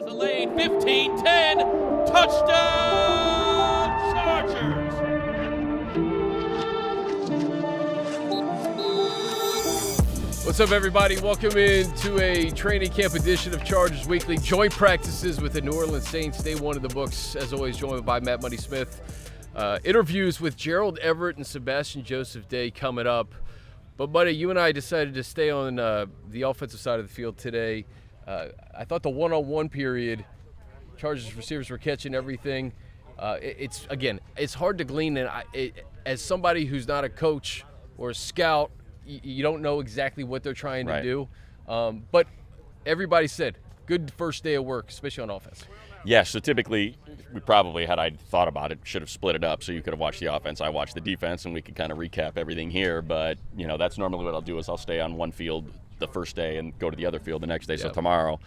the lane. 15-10. Touchdown, Chargers. What's up, everybody? Welcome into a training camp edition of Chargers Weekly. Joint practices with the New Orleans Saints. Day one of the books, as always, joined by Matt Money Smith. Interviews with Gerald Everett and Sebastian Joseph-Day coming up. But, buddy, you and I decided to stay on the offensive side of the field today. I thought the one-on-one period, Chargers receivers were catching everything. It's hard to glean. And as somebody who's not a coach or a scout, you don't know exactly what they're trying to do. But everybody said, good first day of work, especially on offense. Yeah, so typically we probably, had I thought about it, should have split it up so you could have watched the offense. I watched the defense, and we could kind of recap everything here. But, you know, that's normally what I'll do is I'll stay on one field the first day and go to the other field the next day. Yep. So tomorrow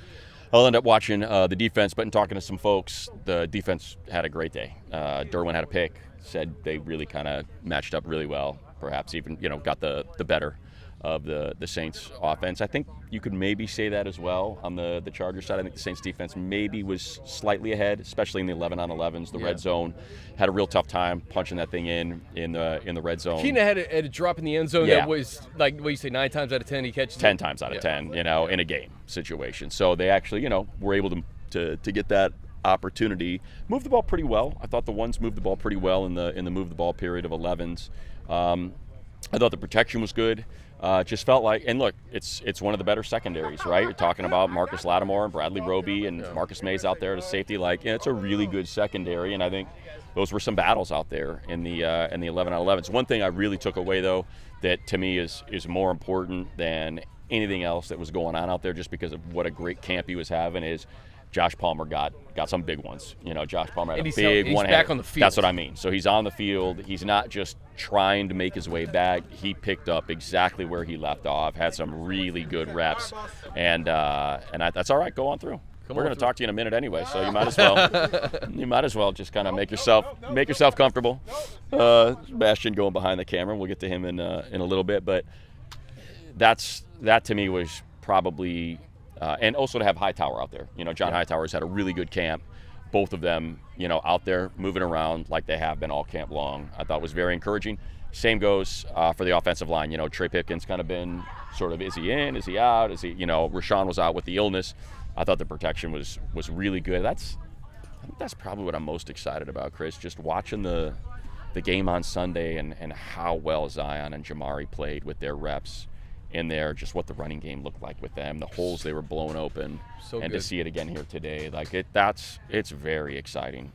I'll end up watching the defense. But in talking to some folks, the defense had a great day. Derwin had a pick, said they really kind of matched up really well, perhaps even, got the better of the Saints offense. I think you could maybe say that as well on the Chargers side. I think the Saints defense maybe was slightly ahead, especially in the 11-on-11s. The red zone had a real tough time punching that thing in the red zone. Keenan had a drop in the end zone that was, like, what do you say, 9 times out of 10 he catches 10 times out of 10, in a game situation. So they actually, were able to get that opportunity. Moved the ball pretty well. I thought the ones moved the ball pretty well in the move the ball period of 11s. I thought the protection was good. Just felt like, and look, it's one of the better secondaries, right? You're talking about Marcus Lattimore and Bradley Roby and Marcus Mays out there to safety. It's a really good secondary, and I think those were some battles out there in the 11-on-11s. One thing I really took away, though, that to me is more important than anything else that was going on out there, just because of what a great camp he was having, is Josh Palmer got some big ones. Josh Palmer had a big one. He's back on the field. That's what I mean. So he's on the field. He's not just trying to make his way back. He picked up exactly where he left off, had some really good reps, and that's all right. Go on through. We're going to talk to you in a minute anyway, so you might as well just kind of make yourself comfortable. Sebastian going behind the camera. We'll get to him in a little bit, but that to me was probably. And also to have Hightower out there. John Hightower's had a really good camp. Both of them, out there moving around like they have been all camp long, I thought was very encouraging. Same goes for the offensive line. Trey Pipkins kind of been sort of, is he in, is he out, is he, Rashawn was out with the illness. I thought the protection was really good. I think that's probably what I'm most excited about, Chris, just watching the game on Sunday and how well Zion and Jamari played with their reps in there, just what the running game looked like with them, the holes they were blowing open, and to see it again here today, it's very exciting.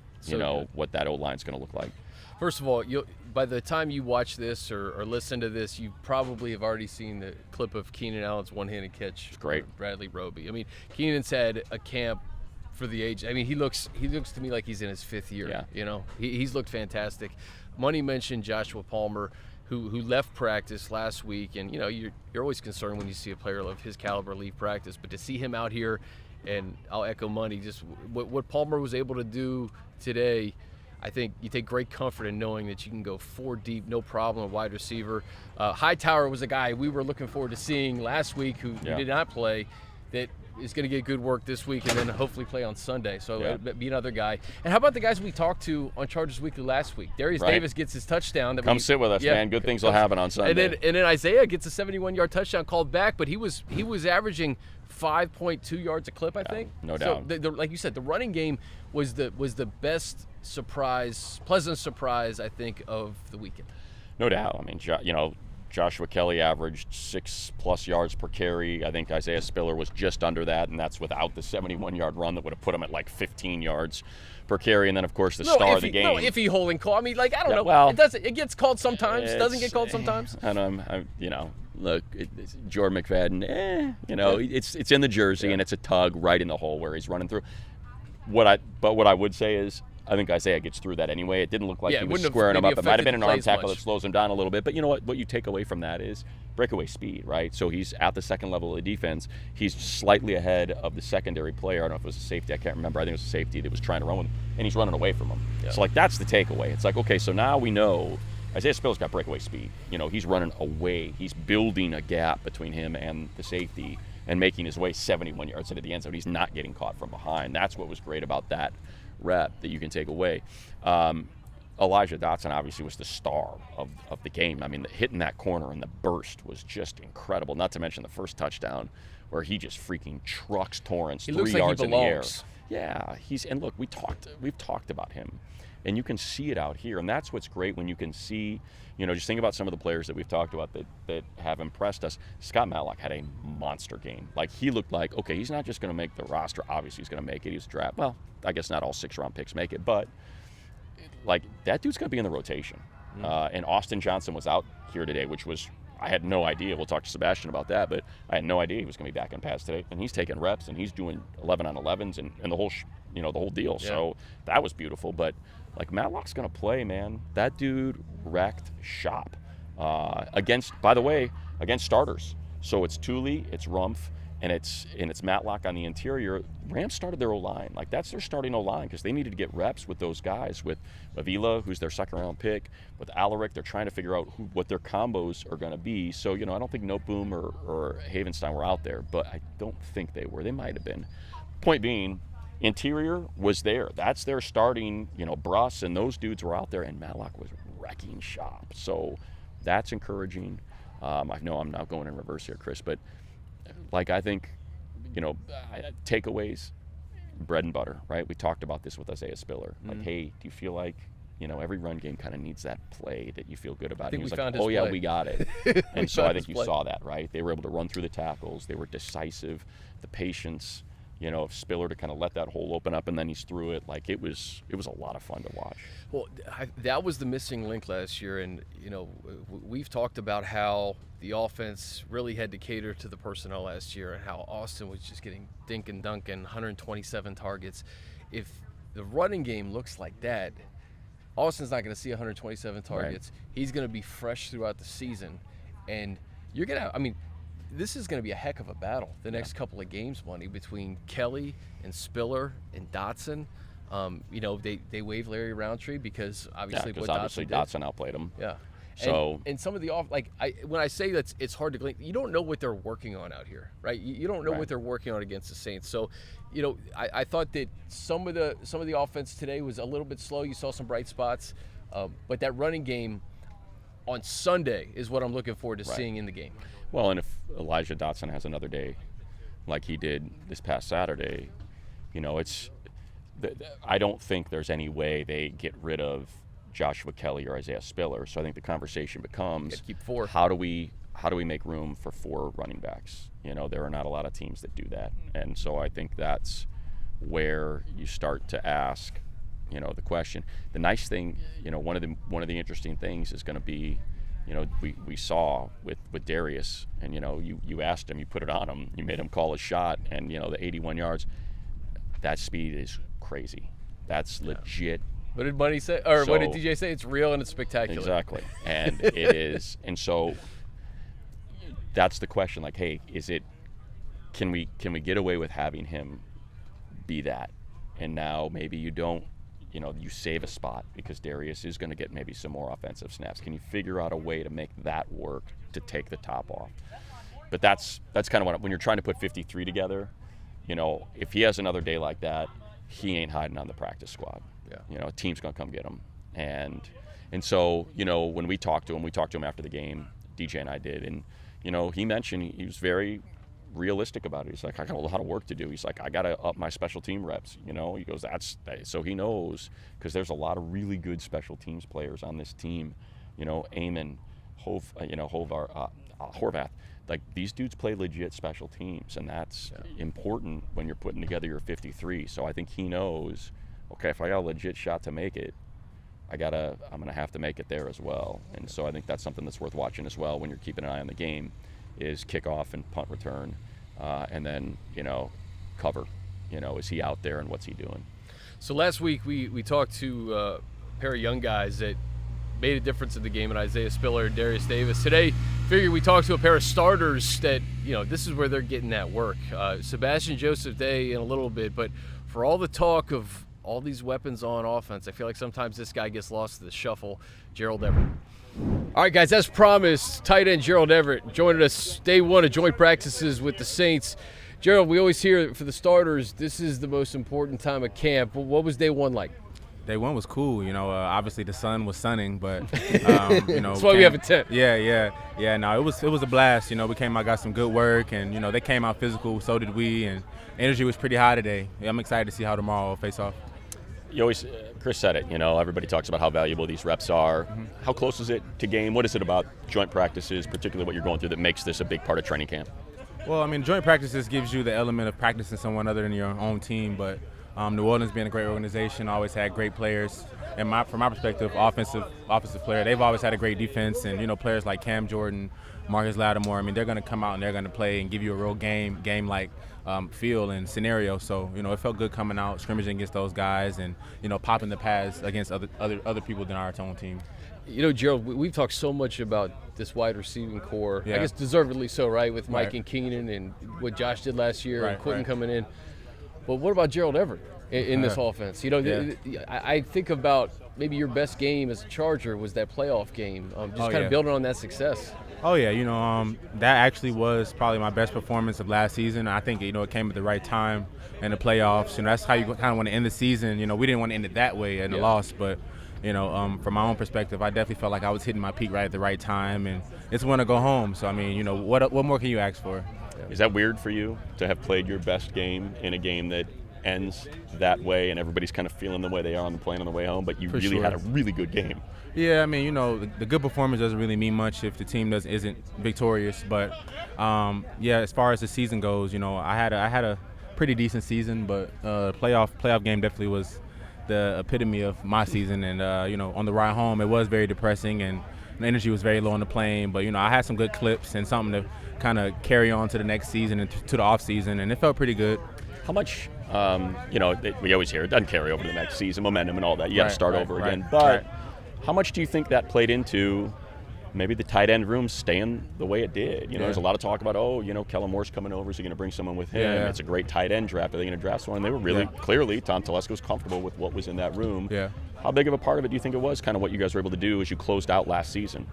What that O-line's going to look like. First of all, by the time you watch this or listen to this, you probably have already seen the clip of Keenan Allen's one-handed catch. It's great. Bradley Roby. I mean, Keenan's had a camp for the age. I mean, he looks to me like he's in his 5th year. Yeah. He's looked fantastic. Money mentioned Joshua Palmer, who left practice last week, and you're always concerned when you see a player of his caliber leave practice, but to see him out here, and I'll echo Money, just what Palmer was able to do today, I think you take great comfort in knowing that you can go 4 deep, no problem, a wide receiver. Hightower was a guy we were looking forward to seeing last week who did not play, that is going to get good work this week and then hopefully play on Sunday. So be another guy. And how about the guys we talked to on Chargers Weekly last week? Darius Davis gets his touchdown. Come sit with us, man. Good things will happen on Sunday. And then Isaiah gets a 71-yard touchdown called back, but he was averaging 5.2 yards a clip, I think. No doubt. So like you said, the running game was the best surprise, pleasant surprise, I think, of the weekend. No doubt. I mean, Joshua Kelly averaged 6+ yards per carry. I think Isaiah Spiller was just under that, and that's without the 71-yard run that would have put him at like 15 yards per carry. And then, of course, the star of the game. No iffy holding call. I mean, I don't know. Well, it gets called sometimes. Doesn't get called sometimes. And look, Jordan McFadden. It's in the jersey and it's a tug right in the hole where he's running through. What I would say is, I think Isaiah gets through that anyway. It didn't look like he was squaring him up. It might have been an arm tackle that slows him down a little bit. But you know what? What you take away from that is breakaway speed, right? So he's at the second level of the defense. He's slightly ahead of the secondary player. I don't know if it was a safety. I can't remember. I think it was a safety that was trying to run with him, and he's running away from him. Yeah. So, that's the takeaway. It's like, okay, so now we know Isaiah Spiller's got breakaway speed. He's running away. He's building a gap between him and the safety and making his way 71 yards into the end zone. He's not getting caught from behind. That's what was great about that rep that you can take away. Elijah Dotson obviously was the star of the game. I mean, hitting that corner and the burst was just incredible, not to mention the first touchdown where he just freaking trucks Torrance 3 yards in the air. Yeah, and look, we've talked about him, and you can see it out here, and that's what's great when you can see, just think about some of the players that we've talked about that have impressed us. Scott Matlock had a monster game. Like, he looked like, okay, he's not just going to make the roster. Obviously, he's going to make it. He was drafted. Well, I guess not all 6-round picks make it, but like, that dude's going to be in the rotation. And Austin Johnson was out here today, which was, I had no idea. We'll talk to Sebastian about that, but I had no idea he was going to be back in pass today. And he's taking reps, and he's doing 11-on-11s and the whole, the whole deal. Yeah. So that was beautiful. But like, Matlock's going to play, man. That dude wrecked shop against starters. So it's Thule, it's Rumpf, and it's Matlock on the interior. Rams started their O-line. Like, that's their starting O-line because they needed to get reps with those guys. With Avila, who's their second-round pick. With Alaric, they're trying to figure out what their combos are going to be. So, I don't think Noteboom or Havenstein were out there, but I don't think they were. They might have been. Point being, interior was there. That's their starting, Bruss, and those dudes were out there, and Matlock was wrecking shop. So that's encouraging. I know I'm not going in reverse here, Chris, but like, I think, takeaways, bread and butter, right? We talked about this with Isaiah Spiller. Like, hey, do you feel like, every run game kind of needs that play that you feel good about? And he was like, oh, yeah, we got it. And so I think you saw that, right? They were able to run through the tackles. They were decisive. The patience, of Spiller to kind of let that hole open up, and then he's through it. Like, it was a lot of fun to watch. Well, that was the missing link last year, and we've talked about how the offense really had to cater to the personnel last year, and how Austin was just getting dink and dunk and 127 targets. If the running game looks like that, Austin's not going to see 127 targets. Right. He's going to be fresh throughout the season, and you're going to, this is going to be a heck of a battle the next couple of games, Money, between Kelly and Spiller and Dotson. They waived Larry Roundtree because obviously Dotson outplayed him. Yeah. So and some of the when I say that it's hard to glean, you don't know what they're working on out here, right? You don't know what they're working on against the Saints. So, I thought that some of the offense today was a little bit slow. You saw some bright spots, but that running game on Sunday is what I'm looking forward to seeing in the game. Well, and if Elijah Dotson has another day like he did this past Saturday, I don't think there's any way they get rid of Joshua Kelly or Isaiah Spiller. So I think the conversation becomes, keep 4. How do we make room for 4 running backs? There are not a lot of teams that do that. And so I think that's where you start to ask, the question. The nice thing, one of the interesting things is going to be, we saw with Darius, and you asked him, you put it on him, you made him call a shot, and the 81 yards, that speed is crazy. That's legit. What did Money say? Or what did DJ say? It's real and it's spectacular. Exactly, and it is. And so that's the question. Like, hey, can we get away with having him be that? And now maybe you don't. You save a spot because Darius is going to get maybe some more offensive snaps. Can you figure out a way to make that work to take the top off? But that's kind of when you're trying to put 53 together, if he has another day like that, he ain't hiding on the practice squad. Yeah. A team's going to come get him. And so, when we talked to him after the game, DJ and I did, and, he mentioned he was very realistic about it. He's like, I got a lot of work to do. He's like, I got to up my special team reps. He goes, so he knows, because there's a lot of really good special teams players on this team. Eamon, Horvath. Like, these dudes play legit special teams, and that's important when you're putting together your 53. So I think he knows, okay, if I got a legit shot to make it, I'm going to have to make it there as well. And so I think that's something that's worth watching as well when you're keeping an eye on the game, is kickoff and punt return, and then, cover. Is he out there and what's he doing? So last week we talked to a pair of young guys that made a difference in the game, in Isaiah Spiller and Darius Davis. Today, figured we talked to a pair of starters that, this is where they're getting that work. Sebastian Joseph-Day in a little bit, but for all the talk of all these weapons on offense, I feel like sometimes this guy gets lost in the shuffle. Gerald Everett. All right, guys, as promised, tight end Gerald Everett joining us day one of joint practices with the Saints. Gerald, we always hear for the starters, this is the most important time of camp. What was day one like? Day one was cool. Obviously the sun was sunning, but that's why we have a tent. Yeah. No, it was a blast. We came out, got some good work, and they came out physical. So did we, and energy was pretty high today. I'm excited to see how tomorrow will face off. You always, Chris said it. Everybody talks about how valuable these reps are. Mm-hmm. How close is it to game? What is it about joint practices, particularly what you're going through, that makes this a big part of training camp? Well, joint practices gives you the element of practicing someone other than your own team, but New Orleans being a great organization, always had great players. And from my perspective, offensive player, they've always had a great defense. And, players like Cam Jordan, Marcus Lattimore, they're going to come out and they're going to play and give you a real game-like feel and scenario. So, it felt good coming out, scrimmaging against those guys and, popping the pads against other people than our own team. Gerald, we've talked so much about this wide receiving core. Yeah. I guess deservedly so, right, with Mike and Keenan and what Josh did last year and Quentin coming in. But what about Gerald Everett in this offense? I think about maybe your best game as a Charger was that playoff game, building on that success. Oh, yeah. That actually was probably my best performance of last season. I think, it came at the right time in the playoffs. That's how you kind of want to end the season. We didn't want to end it that way in the loss, but from my own perspective, I definitely felt like I was hitting my peak right at the right time, and it's when to go home. So, what more can you ask for? Is that weird for you to have played your best game in a game that ends that way and everybody's kind of feeling the way they are on the plane on the way home, but you really had a really good game? Yeah, the good performance doesn't really mean much if the team isn't victorious. But, as far as the season goes, I had a pretty decent season, but playoff game definitely was the epitome of my season. And, on the ride home, it was very depressing and the energy was very low on the plane. But, I had some good clips and something to kind of carry on to the next season and to the off season, and it felt pretty good. How much, we always hear it doesn't carry over to the next season, momentum and all that. You got to start over again. But how much do you think that played into maybe the tight end room staying the way it did? There's a lot of talk about, Kellen Moore's coming over, is he going to bring someone with him? Yeah. It's a great tight end draft. Are they going to draft someone? They were really clearly, Tom Telesco was comfortable with what was in that room. Yeah. How big of a part of it do you think it was, kind of what you guys were able to do as you closed out last season?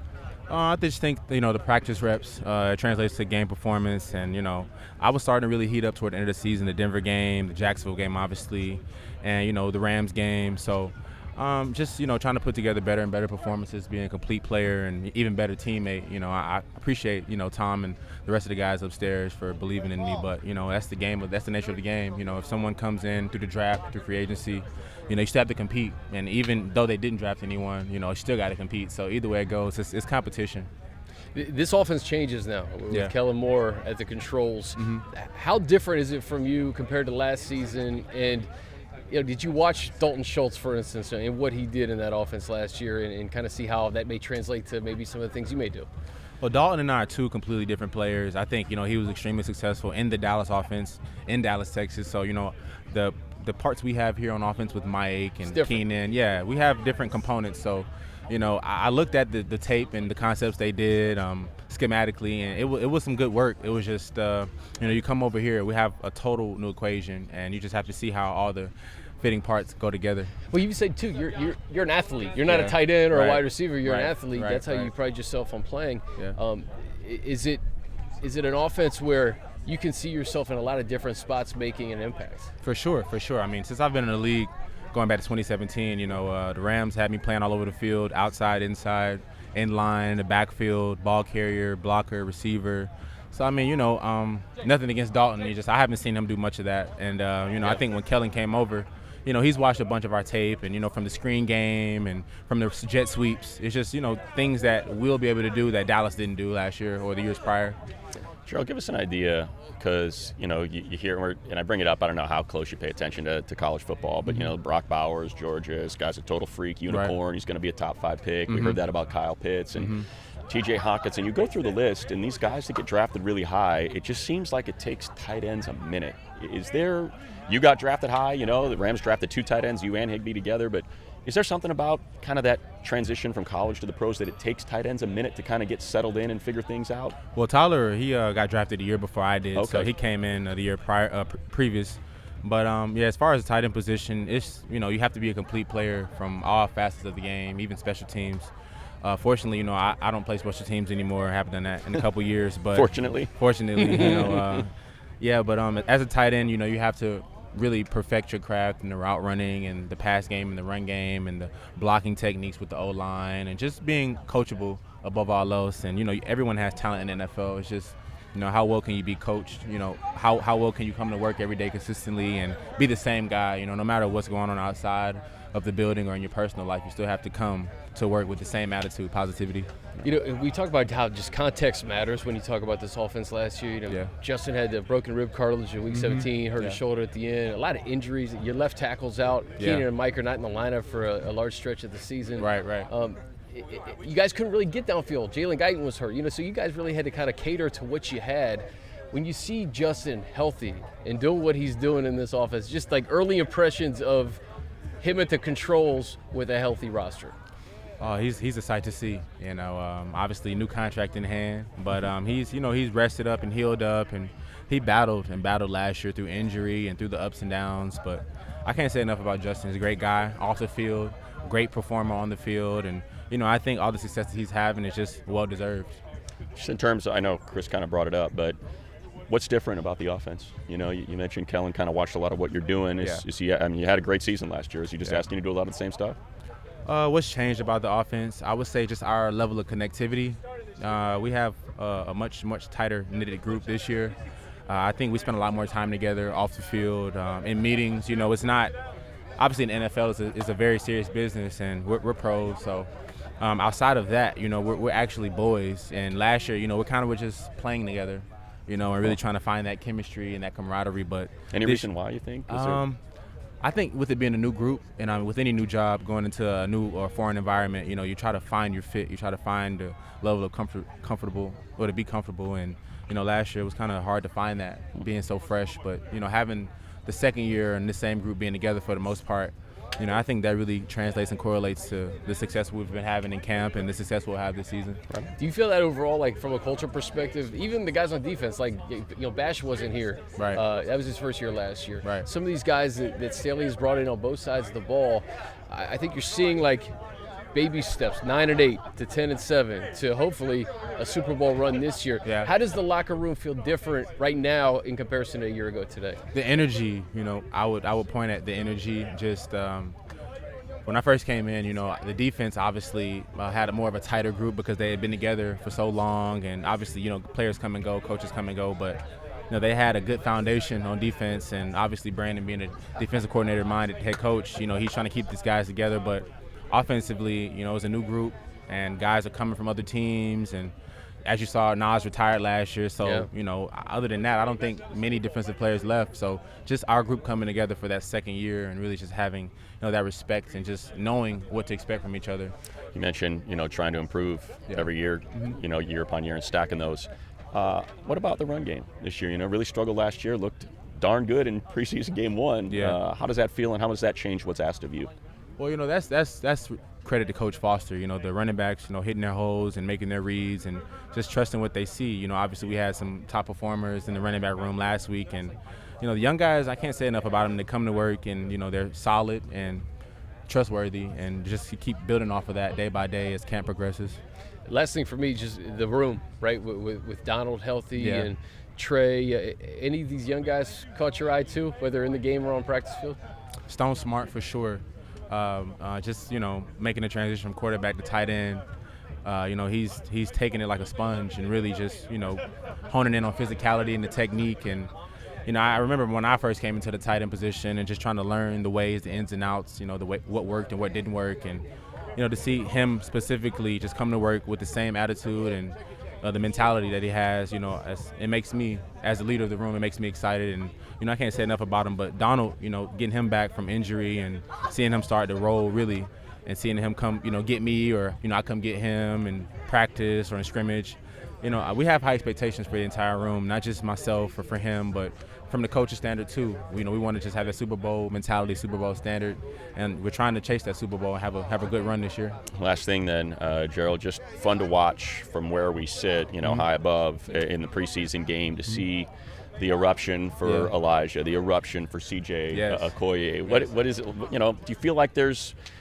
I just think, the practice reps translates to game performance. And, I was starting to really heat up toward the end of the season, the Denver game, the Jacksonville game, obviously, and, the Rams game. So just, trying to put together better and better performances, being a complete player and even better teammate. I appreciate, Tom and the rest of the guys upstairs for believing in me. But, that's the game. That's the nature of the game. If someone comes in through the draft, through free agency, you still have to compete. And even though they didn't draft anyone, you still got to compete. So either way it goes, it's competition. This offense changes now with Kellen Moore at the controls. Mm-hmm. How different is it from you compared to last season? And did you watch Dalton Schultz, for instance, and what he did in that offense last year and kind of see how that may translate to maybe some of the things you may do? Well, Dalton and I are two completely different players. I think, he was extremely successful in the Dallas offense, in Dallas, Texas. So, the parts we have here on offense with Mike and Keenan, we have different components. So, I looked at the tape and the concepts they did schematically, and it was some good work. It was just, you come over here, we have a total new equation, and you just have to see how all the fitting parts go together. Well, you said too, you're an athlete. You're not a tight end or a wide receiver. You're an athlete. That's how you pride yourself on playing. Yeah. Is it an offense where you can see yourself in a lot of different spots making an impact? For sure. Since I've been in the league, going back to 2017, the Rams had me playing all over the field, outside, inside, in line, the backfield, ball carrier, blocker, receiver. So, nothing against Dalton. I haven't seen him do much of that. And, I think when Kellen came over, he's watched a bunch of our tape and, from the screen game and from the jet sweeps. It's just, things that we'll be able to do that Dallas didn't do last year or the years prior. Gerald, give us an idea, because, you hear, and I bring it up, I don't know how close you pay attention to college football, but, Brock Bowers, Georgia, this guy's a total freak, unicorn, he's going to be a top 5 pick. We heard that about Kyle Pitts and TJ Hawkinson. You go through the list, and these guys that get drafted really high, it just seems like it takes tight ends a minute. You got drafted high, the Rams drafted 2 tight ends, you and Higbee together, but is there something about kind of that transition from college to the pros that it takes tight ends a minute to kind of get settled in and figure things out? Well, Tyler, he got drafted the year before I did, so he came in the year previous. But, as far as the tight end position, it's, you have to be a complete player from all facets of the game, even special teams. Fortunately, I don't play special teams anymore. I haven't done that in a couple years. But Fortunately, yeah. But as a tight end, you have to really perfect your craft in the route running and the pass game and the run game and the blocking techniques with the O-line and just being coachable above all else. And, everyone has talent in the NFL. It's just, how well can you be coached? How well can you come to work every day consistently and be the same guy? No matter what's going on outside of the building or in your personal life, you still have to come to work with the same attitude, positivity. We talk about how just context matters when you talk about this offense last year. Justin had the broken rib cartilage in week 17, hurt his shoulder at the end. A lot of injuries. Your left tackle's out. Keenan and Mike are not in the lineup for a large stretch of the season. Right. You guys couldn't really get downfield. Jalen Guyton was hurt. So you guys really had to kind of cater to what you had. When you see Justin healthy and doing what he's doing in this offense, just like early impressions of him at the controls with a healthy roster. Oh, he's a sight to see. Obviously new contract in hand, but he's rested up and healed up, and he battled last year through injury and through the ups and downs. But I can't say enough about Justin. He's a great guy off the field, great performer on the field, and I think all the success that he's having is just well deserved. Just in terms of, I know Chris kind of brought it up, but what's different about the offense? You mentioned Kellen kind of watched a lot of what you're doing. You had a great season last year. Is he just asking you to do a lot of the same stuff? What's changed about the offense? I would say just our level of connectivity. We have a much tighter knitted group this year. I think we spend a lot more time together off the field, in meetings. It's not obviously in the NFL is a very serious business, and we're pros. So outside of that, we're actually boys. And last year, we kind of were just playing together, and really trying to find that chemistry and that camaraderie. But any reason why you think? I think with it being a new group and with any new job going into a new or foreign environment, you try to find your fit. You try to find a level of comfortable or to be comfortable. And, last year it was kind of hard to find that being so fresh. But, having the second year and the same group being together for the most part, I think that really translates and correlates to the success we've been having in camp and the success we'll have this season. Do you feel that overall, like from a culture perspective, even the guys on defense, like Bash wasn't here. Right. That was his first year last year. Right. Some of these guys that Staley has brought in on both sides of the ball, I think you're seeing like baby steps, 9-8 to 10-7 to hopefully a Super Bowl run this year. Yeah. How does the locker room feel different right now in comparison to a year ago today? The energy, I would point at the energy. Just when I first came in, the defense obviously had more of a tighter group because they had been together for so long, and obviously, players come and go, coaches come and go, but they had a good foundation on defense, and obviously Brandon being a defensive coordinator-minded head coach, he's trying to keep these guys together, but offensively, it's a new group, and guys are coming from other teams, and as you saw, Nas retired last year, so, other than that, I don't think many defensive players left. So just our group coming together for that second year and really just having, that respect and just knowing what to expect from each other. You mentioned, trying to improve every year, year upon year and stacking those. What about the run game this year? Really struggled last year, looked darn good in preseason game one. Yeah. How does that feel, and how does that change what's asked of you? Well, that's credit to Coach Foster. The running backs, hitting their holes and making their reads and just trusting what they see. Obviously we had some top performers in the running back room last week, and the young guys, I can't say enough about them. They come to work and they're solid and trustworthy, and just keep building off of that day by day as camp progresses. Last thing for me, just the room, right? With Donald healthy and Trey. Any of these young guys caught your eye too, whether in the game or on practice field? Stone Smart for sure. Just making the transition from quarterback to tight end. He's taking it like a sponge and really just honing in on physicality and the technique. And I remember when I first came into the tight end position and just trying to learn the ways, the ins and outs, the way what worked and what didn't work, and to see him specifically just come to work with the same attitude and the mentality that he has, it makes me, as the leader of the room, it makes me excited. And I can't say enough about him, but Donald, getting him back from injury and seeing him start to roll really, and seeing him come, get me, or I come get him in practice or in scrimmage. We have high expectations for the entire room, not just myself or for him, but from the coach's standard too. We want to just have a Super Bowl mentality, Super Bowl standard, and we're trying to chase that Super Bowl and have a good run this year. Last thing then, Gerald, just fun to watch from where we sit, high above in the preseason game to see the eruption for Elijah, the eruption for CJ Okoye. What is it? Do you feel like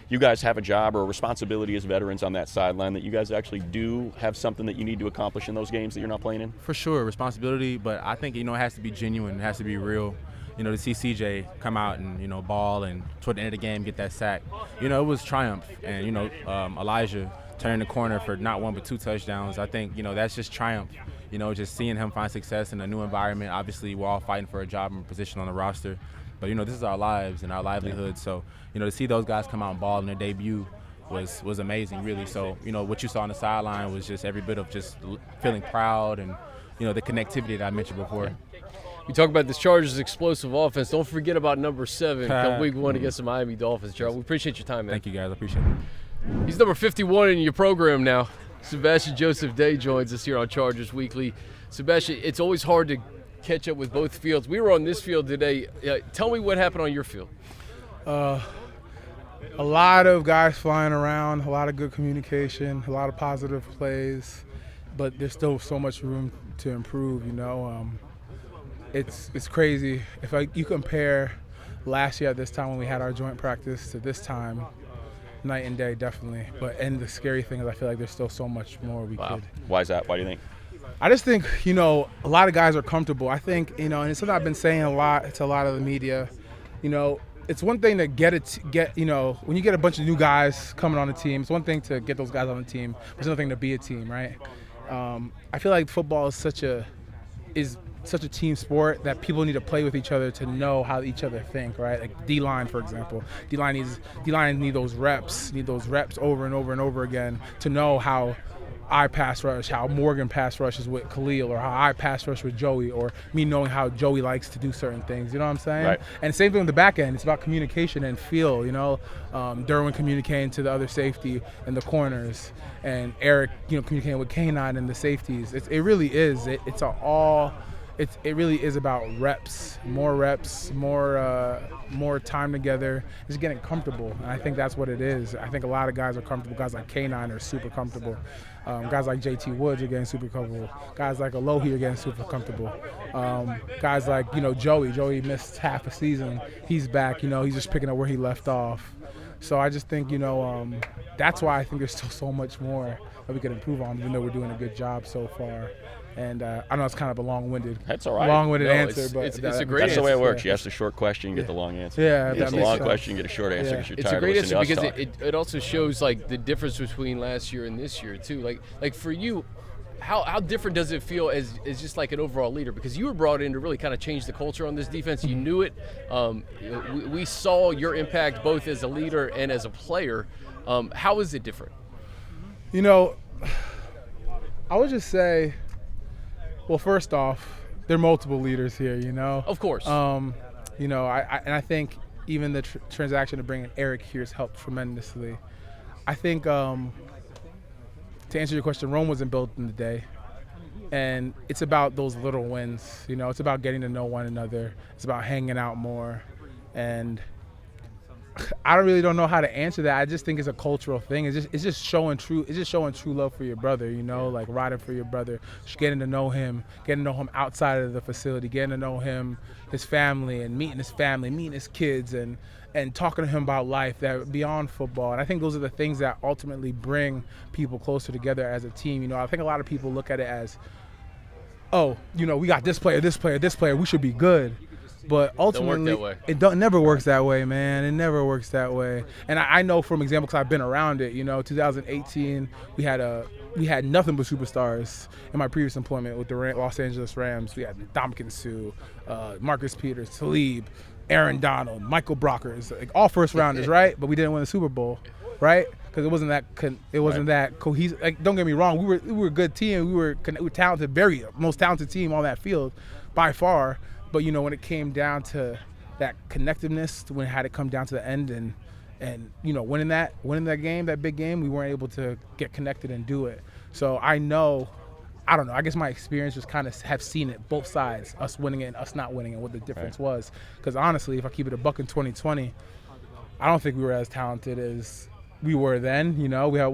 you guys have a job or a responsibility as veterans on that sideline that you guys actually do have something that you need to accomplish in those games that you're not playing in? For sure, responsibility, but I think, it has to be genuine. It has to be real. To see CJ come out and, ball and toward the end of the game get that sack, it was triumph. And, Elijah turning the corner for not one but 2 touchdowns. I think, that's just triumph. Just seeing him find success in a new environment. Obviously, we're all fighting for a job and position on the roster. But, this is our lives and our livelihood. So, to see those guys come out and ball in their debut was amazing, really. So, what you saw on the sideline was just every bit of just feeling proud and, the connectivity that I mentioned before. We talk about this Chargers' explosive offense. Don't forget about number 7 come week 1 against the Miami Dolphins, Gerald. We appreciate your time, man. Thank you, guys. I appreciate it. He's number 51 in your program now. Sebastian Joseph-Day joins us here on Chargers Weekly. Sebastian, it's always hard to catch up with both fields. We were on this field today. Tell me what happened on your field. A lot of guys flying around, a lot of good communication, a lot of positive plays, but there's still so much room to improve, It's crazy. If you compare last year at this time when we had our joint practice to this time, night and day, definitely. And the scary thing is I feel like there's still so much more we could. Why is that? Why do you think? I just think, a lot of guys are comfortable. I think, and it's something I've been saying a lot to a lot of the media, it's one thing to when you get a bunch of new guys coming on the team, it's one thing to get those guys on the team. It's another thing to be a team, right? I feel like football is such a team sport that people need to play with each other to know how each other think, right? Like D-line, for example. D-line need those reps over and over and over again to know how I pass rush, how Morgan pass rushes with Khalil, or how I pass rush with Joey, or me knowing how Joey likes to do certain things. You know what I'm saying? Right. And same thing with the back end. It's about communication and feel, Derwin communicating to the other safety and the corners, and Eric, communicating with K9 and the safeties. It really is. It really is about reps, more time together, just getting comfortable. And I think that's what it is. I think a lot of guys are comfortable. Guys like K9 are super comfortable. Guys like JT Woods are getting super comfortable. Guys like Alohi are getting super comfortable. Guys like, Joey missed half a season. He's back, he's just picking up where he left off. So I just think, that's why I think there's still so much more that we can improve on, even though we're doing a good job so far. And I know it's kind of a long-winded, that's all right. Answer, but it's a great That's answer. the way it works. You ask the short question, you get the long answer. Yeah, you ask a long question, you get a short answer because you're it's tired a great of listening answer to us because talk. it also shows like the difference between last year and this year too. Like for you, how different does it feel as just like an overall leader? Because you were brought in to really kind of change the culture on this defense. You knew it. We saw your impact both as a leader and as a player. How is it different? I would just say, well, first off, there are multiple leaders here, Of course. I think even the transaction of bringing Eric here has helped tremendously. I think to answer your question, Rome wasn't built in the day. And it's about those little wins. It's about getting to know one another. It's about hanging out more. And I really don't know how to answer that. I just think it's a cultural thing. It's just showing true love for your brother, like riding for your brother, just getting to know him outside of the facility, getting to know him, his family, and meeting his kids, and talking to him about life that beyond football. And I think those are the things that ultimately bring people closer together as a team. I think a lot of people look at it as, we got this player, we should be good. But ultimately, it never works that way, man. It never works that way. And I know from example, because I've been around it. 2018, we had nothing but superstars in my previous employment with the Los Angeles Rams. We had Ndamukong Suh, Marcus Peters, Talib, Aaron Donald, Michael Brockers, like all first rounders, right? But we didn't win the Super Bowl, right? Because it wasn't that cohesive. Like, don't get me wrong, we were a good team. We were talented, most talented team on that field by far. But when it came down to that connectiveness, when it had to come down to the end and winning that game, that big game, we weren't able to get connected and do it. So I don't know. I guess my experience just kind of have seen it both sides, us winning it and us not winning it, what the difference was. Because honestly, if I keep it a buck in 2020, I don't think we were as talented as we were then. You know, we had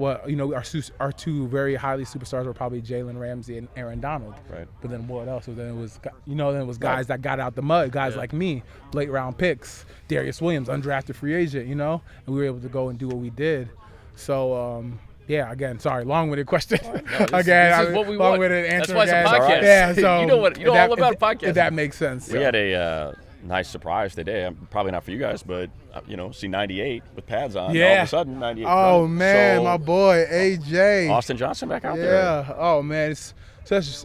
our two very highly superstars were probably Jalen Ramsey and Aaron Donald. Right. But then what else? Then it was guys that got out the mud, guys like me, late round picks, Darius Williams, undrafted free agent. You know, and we were able to go and do what we did. So. Yeah, again, sorry, long-winded question. No, this is what we want. Long-winded answer. That's why it's a podcast. Right. Yeah, so you know all about podcasts. If that makes sense. We had a nice surprise today. Probably not for you guys, but see 98 with pads on. Yeah. All of a sudden, 98. Oh man, so, my boy AJ. Austin Johnson back out there. Yeah. Oh man, it's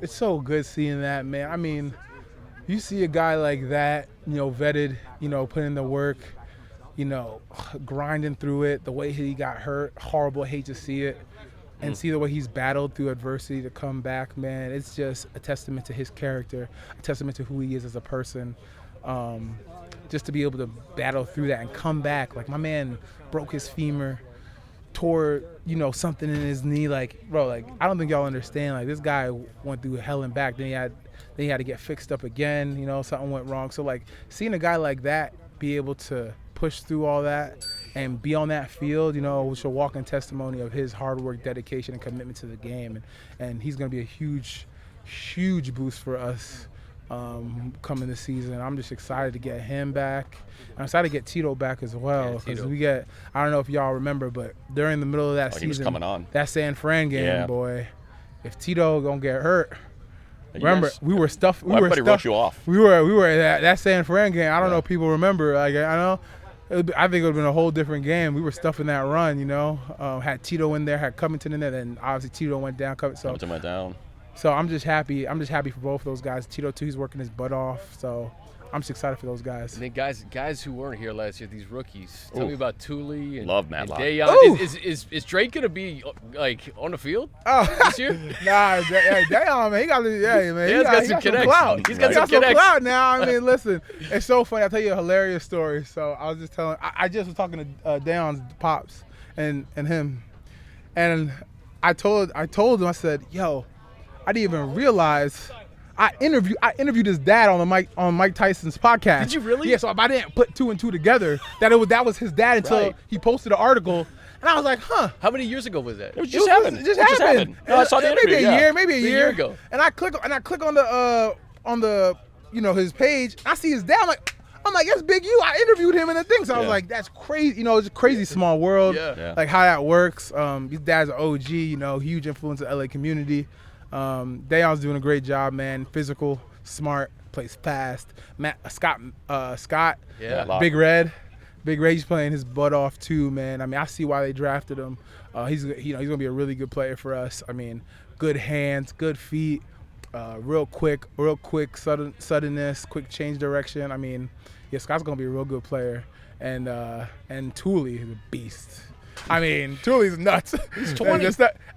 so good seeing that, man. I mean, you see a guy like that, vetted, putting in the work. Grinding through it, the way he got hurt, horrible, hate to see it, and see the way he's battled through adversity to come back, man. It's just a testament to his character, a testament to who he is as a person. Just to be able to battle through that and come back. Like, my man broke his femur, tore, something in his knee. Like, bro, I don't think y'all understand. Like, this guy went through hell and back. Then he had to get fixed up again. Something went wrong. So, seeing a guy like that be able to push through all that and be on that field, which a walking testimony of his hard work, dedication, and commitment to the game. And he's going to be a huge, huge boost for us coming this season. I'm just excited to get him back. I'm excited to get Tito back as well, because I don't know if y'all remember, but during the middle of that season, he was coming on. That San Fran game, boy, if Tito going to get hurt, remember, we were stuffed. Everybody wrote you off. We were at that San Fran game. I don't know if people remember. I know. I think it would have been a whole different game. We were stuffing that run, had Tito in there, had Covington in there. Then obviously Tito went down. Covington went down. So I'm just happy. I'm just happy for both of those guys. Tito too, he's working his butt off. So I'm just excited for those guys. And then guys who weren't here last year, these rookies. Tell me about Thule and Love Matlock. Dayon. Is Drake gonna be on the field this year? Nah, Dayon, man, he got some connections. He's got some clout now. I mean, listen, it's so funny. I'll tell you a hilarious story. So I was just telling. I just was talking to Dayon's pops and him, and I told him, I said, yo, I didn't even realize I interviewed his dad on Mike Tyson's podcast. Did you really? Yeah, so I didn't put two and two together that was his dad until he posted an article, and I was like, huh. How many years ago was that? It just happened. No, I saw the interview. Maybe a year ago. And I click on the his page. I see his dad. I'm like, that's Big U. I interviewed him in the thing. So I was like, that's crazy. It's a crazy small world. Yeah. Like how that works. His dad's an OG. huge influence in the LA community. Dayon's doing a great job, man. Physical, smart, plays fast. Scott, Big Red, he's playing his butt off too, man. I mean, I see why they drafted him. He's gonna be a really good player for us. I mean, good hands, good feet, real quick suddenness, quick change direction. I mean, Scott's gonna be a real good player, and Thule is a beast. I mean, Thule's nuts. He's 20.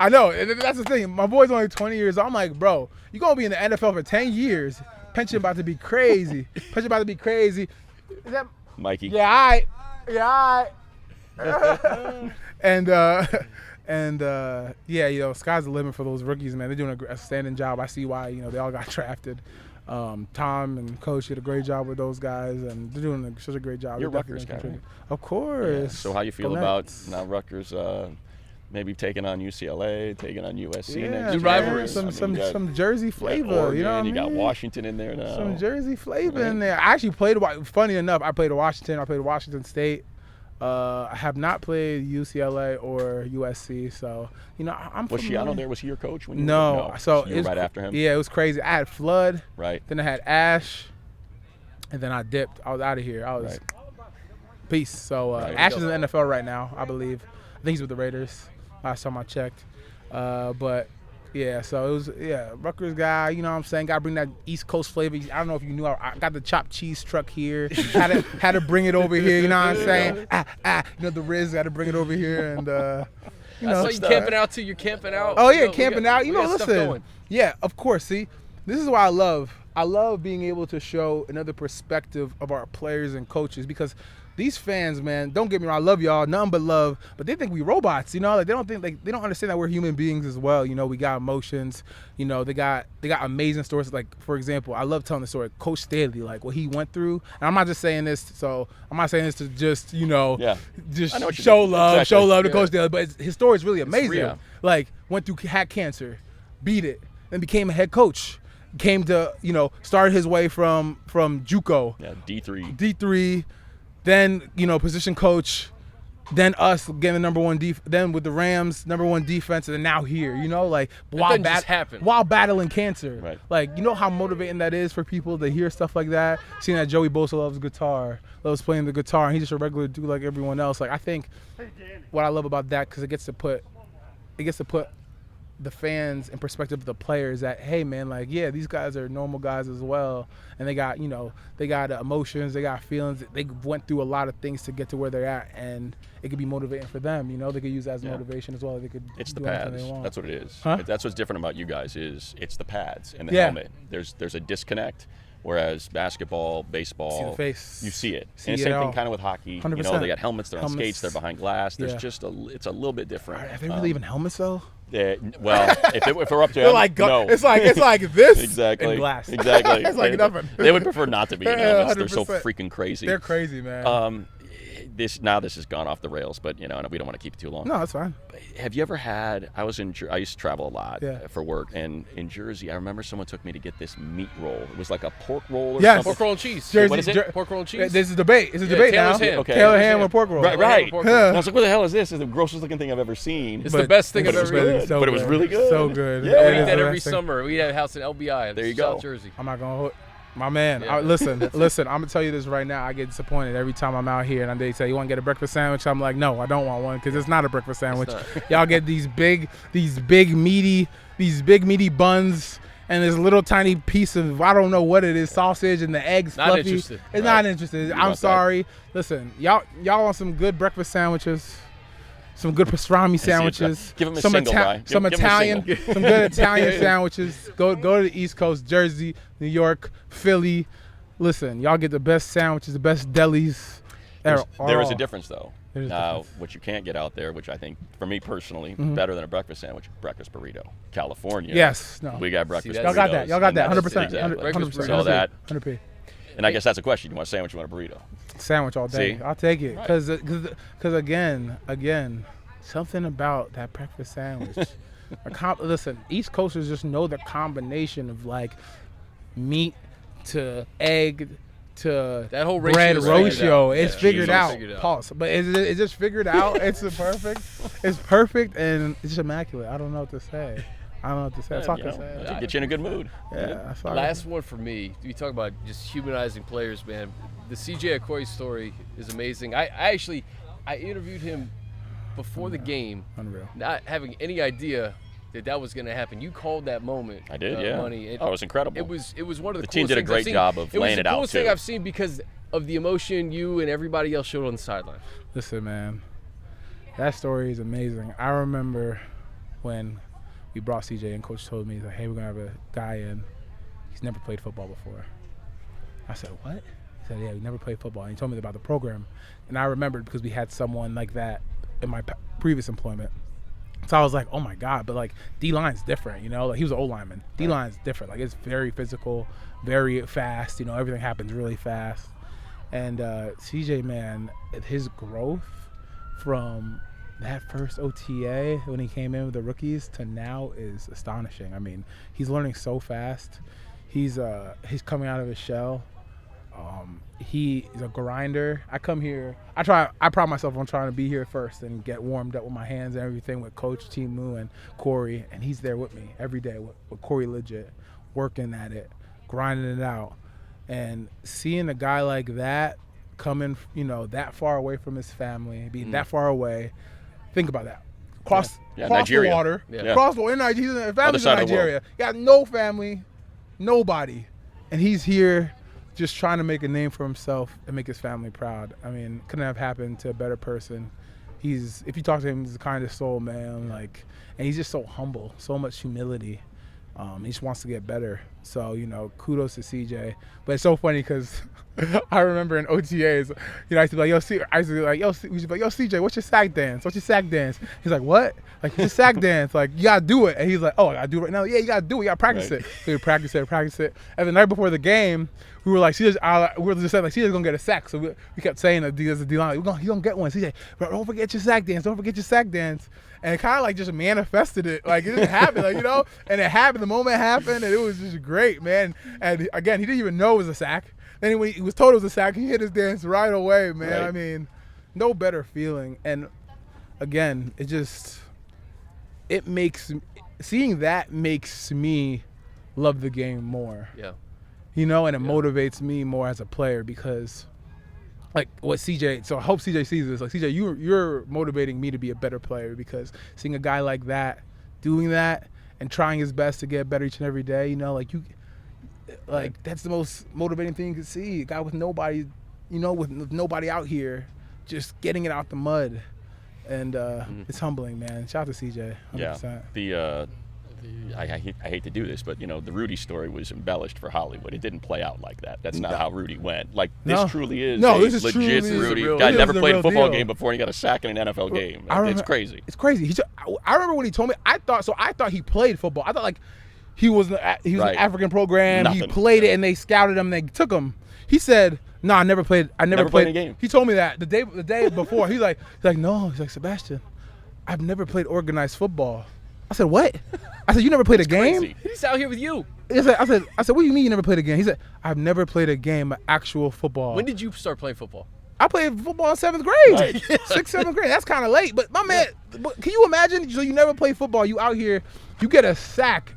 I know. And that's the thing. My boy's only 20 years old. I'm like, bro, you're going to be in the NFL for 10 years. Pension about to be crazy. Is that Mikey? Yeah, all right. And sky's the limit for those rookies, man. They're doing a standing job. I see why, they all got drafted. Tom and Coach did a great job with those guys, and they're doing such a great job. You're Rutgers guy, right? Of course. Yeah. So how you feel about now Rutgers maybe taking on UCLA, taking on USC next year? Rivalries. Some Jersey flavor, you know what I mean? You got Washington in there now. Some Jersey flavor in there. I actually played, funny enough, I played Washington. I played Washington State. I have not played UCLA or USC, so I'm. Was Shiano there? Was he your coach when you No, so you were right after him. Yeah, it was crazy. I had Flood, right? Then I had Ash, and then I dipped. I was out of here. I was peace. So Ash is in the NFL right now, I believe. I think he's with the Raiders. Last time I checked, but. Yeah, so it was Rutgers guy, you know what I'm saying? Got to bring that East Coast flavor. I don't know if you knew, I got the chopped cheese truck here. had to bring it over here, you know what I'm saying? The Riz got to bring it over here, and So you camping out too? You're camping out? Oh yeah, camping out. Listen. Yeah, of course. See, this is why I love I love being able to show another perspective of our players and coaches, because these fans, man, don't get me wrong, I love y'all, nothing but love, but they think we robots, you know? Like, they don't understand that we're human beings as well. You know, we got emotions. You know, they got amazing stories. Like, for example, I love telling the story of Coach Staley, like what he went through. And I'm not just saying this, to just, you know, just show love to Coach Staley, but his story is really amazing. Like, had cancer, beat it, and became a head coach. Came to, you know, started his way from JUCO. Yeah, D3. Then, you know, position coach, then us getting the #1 then with the Rams, #1 defense, and then now here, you know, like while battling cancer. Right. Like, you know how motivating that is for people to hear stuff like that? Seeing that Joey Bosa loves guitar, loves playing the guitar, and he's just a regular dude like everyone else. Like, I think what I love about that, because it gets to put the fans in perspective of the players, that, hey man, like, yeah, these guys are normal guys as well, and they got, you know, they got emotions, they got feelings, they went through a lot of things to get to where they're at, and it could be motivating for them, you know. They could use that as motivation as well. They could It's the do pads. they want. That's what it is. Huh? That's what's different about you guys is it's the pads and the helmet. There's a disconnect. Whereas basketball, baseball, See the face. you see it. See And it same all. thing kind of with hockey. 100%. You know, they got helmets, they're on Helmets. skates, they're behind glass. There's Yeah. just it's a little bit different. Are they really even helmets though? Well, if it were up to They're them, like, no. It's like this exactly. and glass. Exactly. It's like nothing. They would prefer not to be in helmets. They're so 100%. freaking crazy. They're crazy, man. This has gone off the rails, but you know, we don't want to keep it too long. No, that's fine. Have you ever had? I used to travel a lot for work, and in Jersey, I remember someone took me to get this meat roll. It was like a pork roll or something. Pork roll and cheese. Jersey, What is it? Pork roll and cheese. This is a debate. It's a debate Taylor's now. ham. Okay. Taylor ham with pork roll. Right. Pork And roll. I was like, what the hell is this? It's the grossest looking thing I've ever seen. It's the best thing I've But it was ever good. eaten. So But it was good. really good. So good. Yeah, It we is eat that the every best thing. summer. We had a house in LBI in There you South go. Jersey. I'm not gonna. My man, Yeah. listen. I'm gonna tell you this right now. I get disappointed every time I'm out here and they say, "You want to get a breakfast sandwich?" I'm like, "No, I don't want one, because it's not a breakfast sandwich." Y'all get these big meaty buns and this little tiny piece of, I don't know what it is, sausage, and the eggs Not fluffy. interested. It's not interested. I'm sorry. Listen, y'all want some good breakfast sandwiches. Some good pastrami sandwiches. Give 'em a some single, Brian. some Give 'em a Italian, single. some good Italian sandwiches. Go to the East Coast, Jersey, New York, Philly. Listen, y'all get the best sandwiches, the best delis. There is a difference, though. There's a Now, difference. what you can't get out there, which I think, for me personally, better than a breakfast sandwich, breakfast burrito. California. Yes. No. We got breakfast burritos. Y'all got that. Y'all got and that. that's 100%. exactly. 100%. So that, 100p. and I guess that's a question. You want a sandwich, you want a burrito? Sandwich all day. See? I'll take it. Right. Because again, something about that breakfast sandwich. Listen, East Coasters just know the combination of like meat to egg to That whole bread ratio is figured ratio. out. It's Yeah. figured Cheese. out. Figured out. Pause. But it's just figured out. It's perfect. It's perfect, and it's just immaculate. I don't know what to say. That's all I You can know, say. to get you in a good mood. Yeah, that's all I Last one for me. You talk about just humanizing players, man. The CJ Okoye story is amazing. I interviewed him before the game, Unreal. not having any idea that was going to happen. You called that moment. I did, yeah. Money. Oh, it was incredible. It was one of the The team coolest did a things great I've seen. job of laying it out, It was the coolest thing too. I've seen because of the emotion you and everybody else showed on the sideline. Listen, man, that story is amazing. I remember when we brought CJ and Coach told me, hey, we're going to have a guy in. He's never played football before. I said, what? He said, yeah, we never played football. And he told me about the program. And I remembered because we had someone like that in my previous employment. So I was like, oh, my God. But, like, D-line's different, you know? Like, he was an O-lineman. D-line's different. Like, it's very physical, very fast. You know, everything happens really fast. And CJ, man, his growth from that first OTA when he came in with the rookies to now is astonishing. I mean, he's learning so fast. He's coming out of his shell. He is a grinder. I come here. I pride myself on trying to be here first and get warmed up with my hands and everything with Coach Timu and Corey, and he's there with me every day with Corey legit, working at it, grinding it out, and seeing a guy like that coming, you know, that far away from his family, being that far away. Think about that. Cross Nigeria. the water. Yeah. Cross the water. His family's in side of the world. Nigeria. He got no family, nobody, and he's here just trying to make a name for himself and make his family proud. I mean, couldn't have happened to a better person. If you talk to him, he's the kindest soul, man. Like, and he's just so humble, so much humility. He just wants to get better. So, kudos to CJ. But it's so funny because I remember in OTAs, I used to be like, yo, we should be like, yo, CJ, what's your sack dance? What's your sack dance? He's like, what? Like, it's a sack dance. Like, you got to do it. And he's like, oh, I got to do it right now. Yeah, you got to do it. You got to practice it. So we practice it. And the night before the game, we were like, CJ's going to get a sack. So we kept saying that there's a D-line. He's going to get one. CJ, bro, don't forget your sack dance. And it kind of like just manifested it. Like, it just happened, and it happened. The moment happened, and it was just great, man. And again, he didn't even know it was a sack. Then when he was told it was a sack, he hit his dance right away, man. Right. I mean, no better feeling. And again, seeing that makes me love the game more. Yeah. And it motivates me more as a player because, like what CJ, so I hope CJ sees this. Like, CJ, you're motivating me to be a better player because seeing a guy like that doing that and trying his best to get better each and every day, that's the most motivating thing you can see. A guy with nobody, with nobody out here, just getting it out the mud. And it's humbling, man. Shout out to CJ. 100%. Yeah. I hate to do this, but the Rudy story was embellished for Hollywood. It didn't play out like that. That's not how Rudy went. Like, this truly is legit Rudy. Guy never played a football game before, and he got a sack in an NFL game. It's crazy. It's crazy. I remember when he told me. I thought he played football. I thought like he was an African program. He played it, and they scouted him. And they took him. He said, "No, I never played. I never played a game." He told me that the day before. He's like, no. He's like, Sebastian, I've never played organized football. I said, what? I said, you never played a game? Crazy. He's out here with you. I said, what do you mean you never played a game? He said, I've never played a game of actual football. When did you start playing football? I played football in 7th grade. Right. 6th, 7th grade. That's kind of late. But my man, can you imagine? So you never play football. You out here, you get a sack,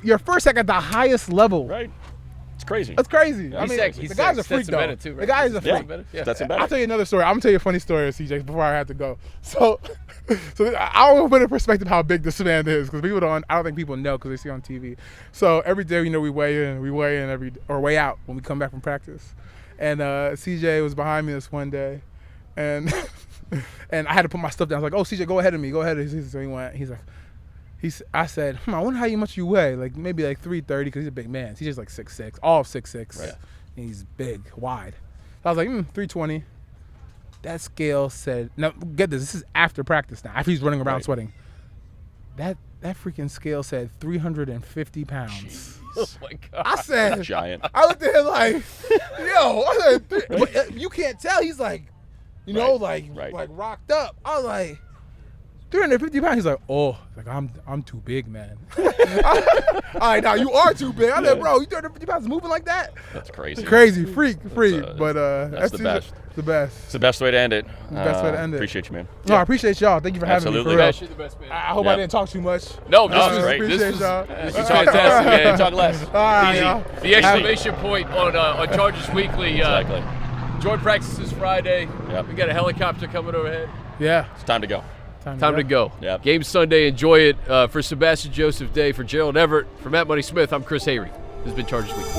your first sack at the highest level. Right. It's crazy. That's crazy. Yeah. The guy's a freak, though. Too, right? The guy's a freak. Yeah. That's better. I'll tell you another story. I'm going to tell you a funny story, CJ, before I have to go. So I'll put in perspective how big this man is because I don't think people know because they see on TV. So every day, we weigh in or weigh out when we come back from practice. And CJ was behind me this one day. And and I had to put my stuff down. I was like, oh, CJ, go ahead of me. Go ahead. So he went. I said, I wonder how much you weigh. Like maybe like 330 because he's a big man. He's just like 6'6", all of 6'6". Right. And he's big, wide. So I was like, 320. That scale said, now get this. This is after practice now. After he's running around sweating. That freaking scale said 350 pounds. Jeez. Oh my God. I said, giant. I looked at him like, yo. I said, but you can't tell. He's like, like rocked up. I was like, 350 pounds. He's like, oh, I'm too big, man. All right, now you are too big. I said, bro, you 350 pounds moving like that? That's crazy. Crazy, freak. But that's the best. The best. It's the best way to end it. The best way to end it. Appreciate you, man. No, I appreciate y'all. Thank you for having me. For real. You're the best, man. I hope I didn't talk too much. No, this was great. Appreciate y'all. This was fantastic, man. Talk less. All right, Easy. y'all. The exclamation point on Chargers Weekly. Exactly. Joint practices Friday. Yep. We got a helicopter coming overhead. Yeah. It's time to go. Time to go. Yep. Game Sunday. Enjoy it. For Sebastian Joseph-Day, for Gerald Everett, for Matt Money Smith, I'm Chris Hayre. This has been Chargers Weekly.